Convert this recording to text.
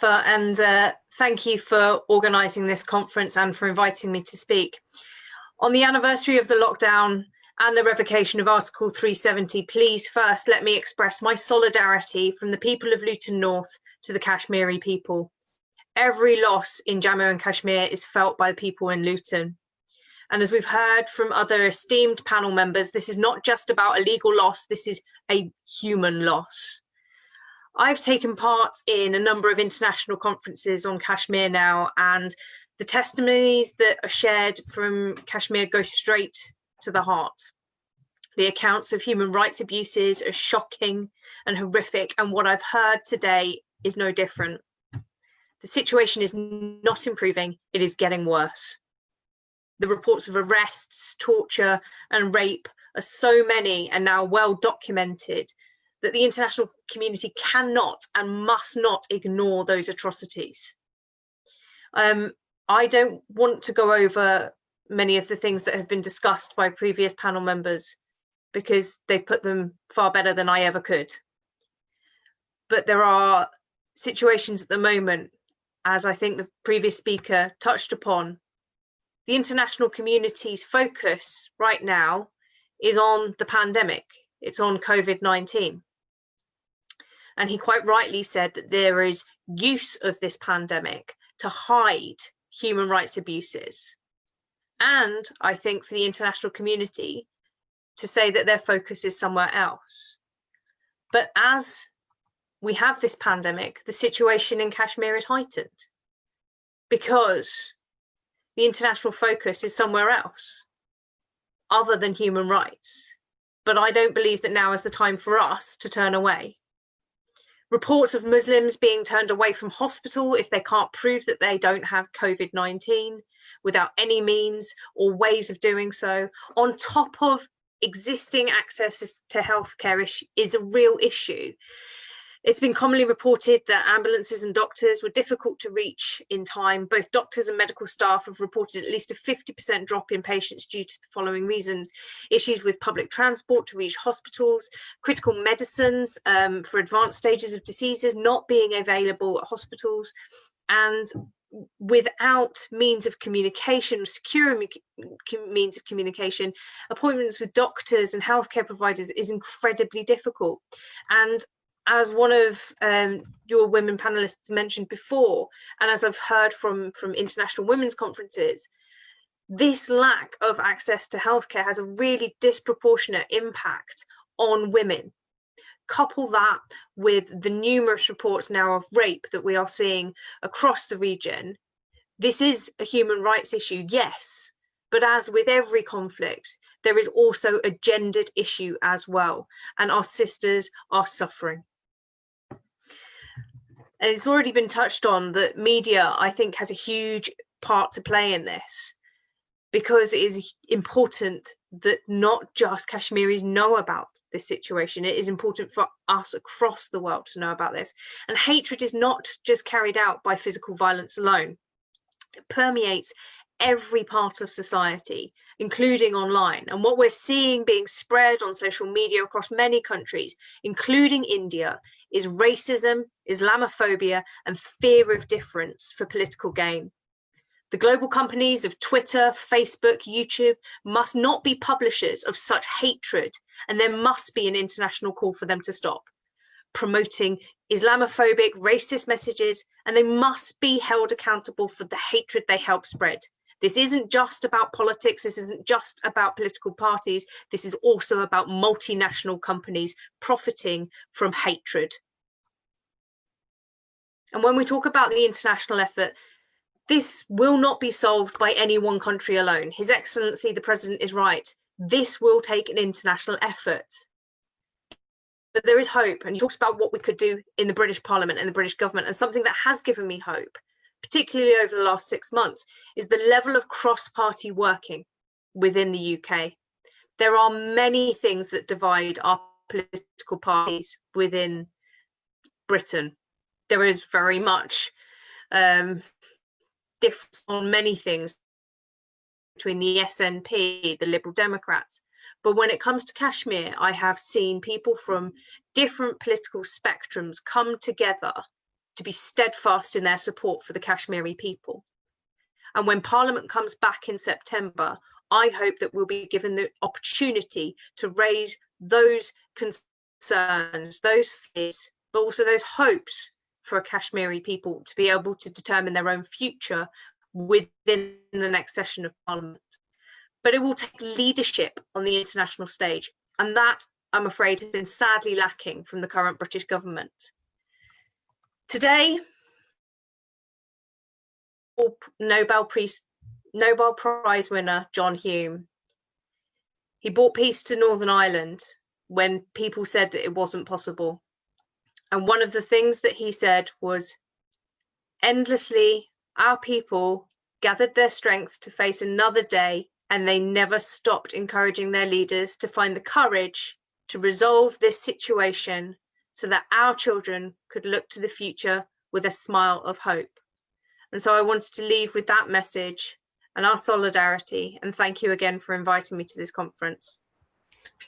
Mustafa, and thank you for organising this conference and for inviting me to speak. On the anniversary of the lockdown and the revocation of Article 370, please first let me express my solidarity from the people of Luton North to the Kashmiri people. Every loss in Jammu and Kashmir is felt by the people in Luton. And as we've heard from other esteemed panel members, this is not just about a legal loss, this is a human loss. I've taken part in a number of international conferences on Kashmir now, and the testimonies that are shared from Kashmir go straight to the heart. The accounts of human rights abuses are shocking and horrific, and what I've heard today is no different. The situation is not improving, it is getting worse. The reports of arrests, torture, and rape are so many and now well documented that the international community cannot and must not ignore those atrocities. I don't want to go over many of the things that have been discussed by previous panel members because they've put them far better than I ever could. But there are situations at the moment, as I think the previous speaker touched upon, the international community's focus right now is on the pandemic. It's on COVID-19. And he quite rightly said that there is use of this pandemic to hide human rights abuses. And I think for the international community to say that their focus is somewhere else. But as we have this pandemic, the situation in Kashmir is heightened because the international focus is somewhere else other than human rights. But I don't believe that now is the time for us to turn away. Reports of Muslims being turned away from hospital if they can't prove that they don't have COVID-19 without any means or ways of doing so, on top of existing access to healthcare is a real issue. It's been commonly reported that ambulances and doctors were difficult to reach in time. Both doctors and medical staff have reported at least a 50% drop in patients due to the following reasons: issues with public transport to reach hospitals, critical medicines for advanced stages of diseases not being available at hospitals, and without means of communication, secure means of communication, appointments with doctors and healthcare providers is incredibly difficult. And as one of your women panelists mentioned before, and as I've heard from international women's conferences, this lack of access to healthcare has a really disproportionate impact on women. Couple that with the numerous reports now of rape that we are seeing across the region. This is a human rights issue, yes, but as with every conflict, there is also a gendered issue as well, and our sisters are suffering. And it's already been touched on that media, I think, has a huge part to play in this, because it is important that not just Kashmiris know about this situation. It is important for us across the world to know about this. And hatred is not just carried out by physical violence alone. It permeates every part of society, including online. And what we're seeing being spread on social media across many countries, including India, is racism, Islamophobia, and fear of difference for political gain. The global companies of Twitter, Facebook, YouTube must not be publishers of such hatred, and there must be an international call for them to stop promoting Islamophobic, racist messages, and they must be held accountable for the hatred they help spread. This isn't just about politics, this isn't just about political parties, this is also about multinational companies profiting from hatred. And when we talk about the international effort, this will not be solved by any one country alone. His Excellency, the President, is right. This will take an international effort. But there is hope, and he talks about what we could do in the British Parliament and the British government, and something that has given me hope, particularly over the last 6 months, is the level of cross-party working within the UK. There are many things that divide our political parties within Britain. There is very much difference on many things between the SNP, the Liberal Democrats. But when it comes to Kashmir, I have seen people from different political spectrums come together to be steadfast in their support for the Kashmiri people. And when Parliament comes back in September, I hope that we'll be given the opportunity to raise those concerns, those fears, but also those hopes for Kashmiri people to be able to determine their own future within the next session of Parliament. But it will take leadership on the international stage, and that, I'm afraid, has been sadly lacking from the current British government. Today, Nobel Prize winner John Hume, he brought peace to Northern Ireland when people said that it wasn't possible. And one of the things that he said was, endlessly, our people gathered their strength to face another day, and they never stopped encouraging their leaders to find the courage to resolve this situation so that our children could look to the future with a smile of hope. And so I wanted to leave with that message and our solidarity, and thank you again for inviting me to this conference.